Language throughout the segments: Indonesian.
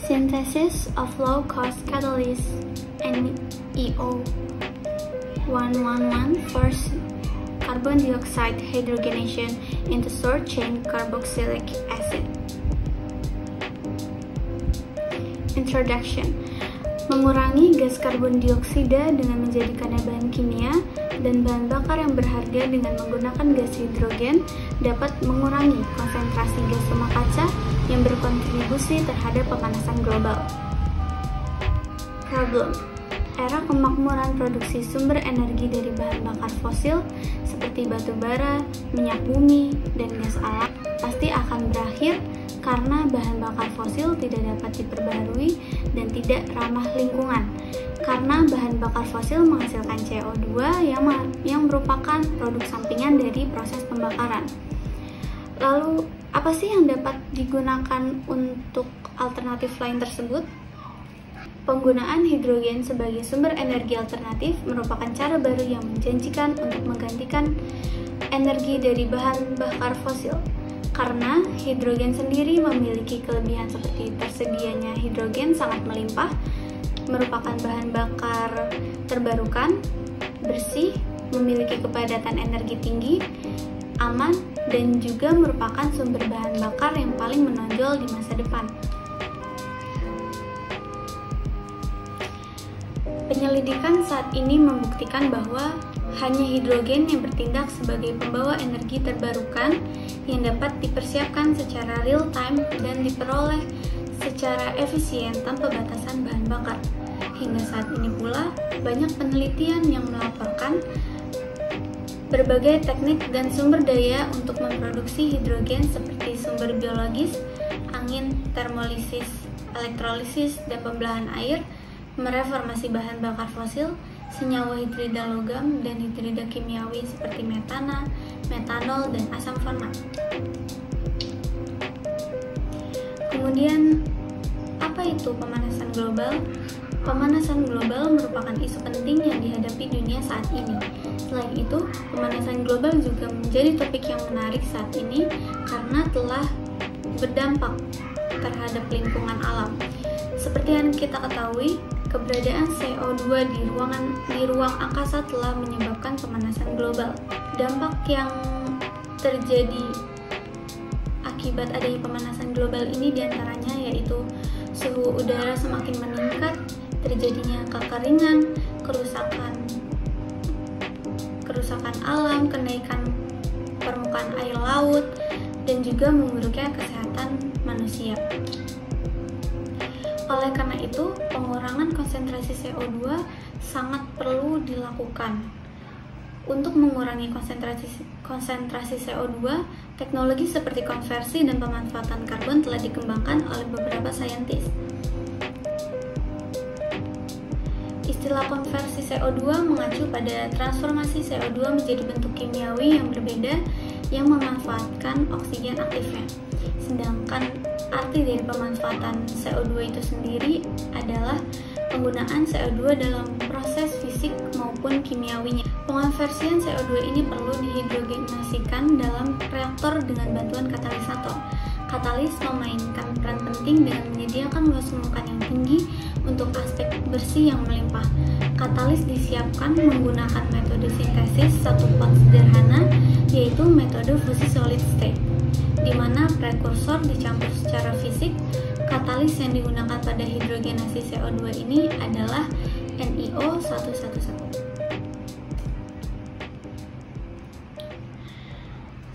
Synthesis of low-cost catalyst NEO 111 force carbon dioxide hydrogenation into short-chain carboxylic acid. Introduction. Mengurangi gas karbon dioksida dengan menjadikannya bahan kimia dan bahan bakar yang berharga dengan menggunakan gas hidrogen dapat mengurangi konsentrasi gas rumah kaca yang berkontribusi terhadap pemanasan global. Problem. Era kemakmuran produksi sumber energi dari bahan bakar fosil seperti batu bara, minyak bumi, dan gas alam pasti akan berakhir karena bahan bakar fosil tidak dapat diperbarui dan tidak ramah lingkungan. Karena bahan bakar fosil menghasilkan CO2 yang merupakan produk sampingan dari proses pembakaran. Lalu, apa sih yang dapat digunakan untuk alternatif lain tersebut? Penggunaan hidrogen sebagai sumber energi alternatif merupakan cara baru yang menjanjikan untuk menggantikan energi dari bahan bakar fosil. Karena hidrogen sendiri memiliki kelebihan seperti tersedianya hidrogen sangat melimpah, merupakan bahan bakar terbarukan, bersih, memiliki kepadatan energi tinggi, aman, dan juga merupakan sumber bahan bakar yang paling menonjol di masa depan. Penyelidikan saat ini membuktikan bahwa hanya hidrogen yang bertindak sebagai pembawa energi terbarukan yang dapat dipersiapkan secara real time dan diperoleh secara efisien tanpa batasan bahan bakar. Hingga saat ini pula, banyak penelitian yang melaporkan berbagai teknik dan sumber daya untuk memproduksi hidrogen seperti sumber biologis, angin, termolisis, elektrolisis, dan pembelahan air, mereformasi bahan bakar fosil, senyawa hidrida logam, dan hidrida kimiawi seperti metana, metanol, dan asam format. Kemudian, apa itu pemanasan global? Pemanasan global merupakan isu penting yang dihadapi dunia saat ini. Selain itu, pemanasan global juga menjadi topik yang menarik saat ini karena telah berdampak terhadap lingkungan alam. Seperti yang kita ketahui, keberadaan CO2 di ruang angkasa telah menyebabkan pemanasan global. Dampak yang terjadi akibat adanya pemanasan global ini diantaranya yaitu suhu udara semakin meningkat, terjadinya kekeringan, kerusakan alam, kenaikan permukaan air laut, dan juga memburuknya kesehatan manusia. Oleh karena itu, pengurangan konsentrasi CO2 sangat perlu dilakukan. Untuk mengurangi konsentrasi CO2, teknologi seperti konversi dan pemanfaatan karbon telah dikembangkan oleh beberapa saintis. Istilah konversi CO2 mengacu pada transformasi CO2 menjadi bentuk kimiawi yang berbeda yang memanfaatkan oksigen aktifnya. Sedangkan arti dari pemanfaatan CO2 itu sendiri adalah penggunaan CO2 dalam proses fisik maupun kimiawinya. Pengonversian CO2 ini perlu dihidrogenasikan dalam reaktor dengan bantuan katalisator. Katalis memainkan peran penting dengan menyediakan ulas permukaan yang tinggi untuk aspek bersih yang melimpah. Katalis disiapkan menggunakan metode sintesis satu pot sederhana, yaitu metode fusi solid state, di mana prekursor dicampur secara fisik. Katalis yang digunakan pada hidrogenasi CO2 ini adalah NiO 111.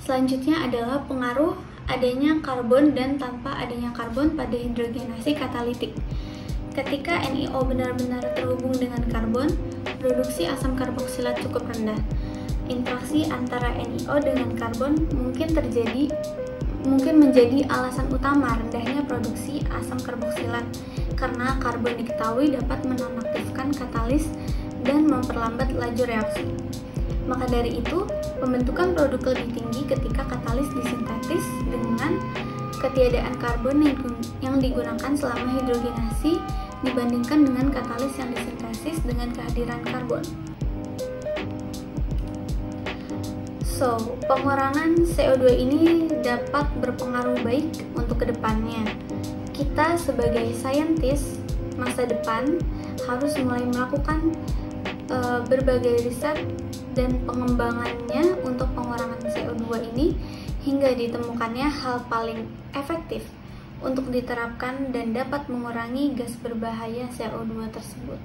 Selanjutnya adalah pengaruh adanya karbon dan tanpa adanya karbon pada hidrogenasi katalitik. Ketika NiO benar-benar terhubung dengan karbon, produksi asam karboksilat cukup rendah. Interaksi antara NiO dengan karbon mungkin menjadi alasan utama rendahnya produksi asam karboksilat, karena karbon diketahui dapat menonaktifkan katalis dan memperlambat laju reaksi. Maka dari itu, pembentukan produk lebih tinggi ketika katalis disintetis dengan ketiadaan karbon yang digunakan selama hidrogenasi dibandingkan dengan katalis yang disintesis dengan kehadiran karbon. Pengurangan CO2 ini dapat berpengaruh baik untuk kedepannya. kita sebagai saintis masa depan harus mulai melakukan berbagai riset dan pengembangannya untuk pengurangan CO2 ini hingga ditemukannya hal paling efektif untuk diterapkan dan dapat mengurangi gas berbahaya CO2 tersebut.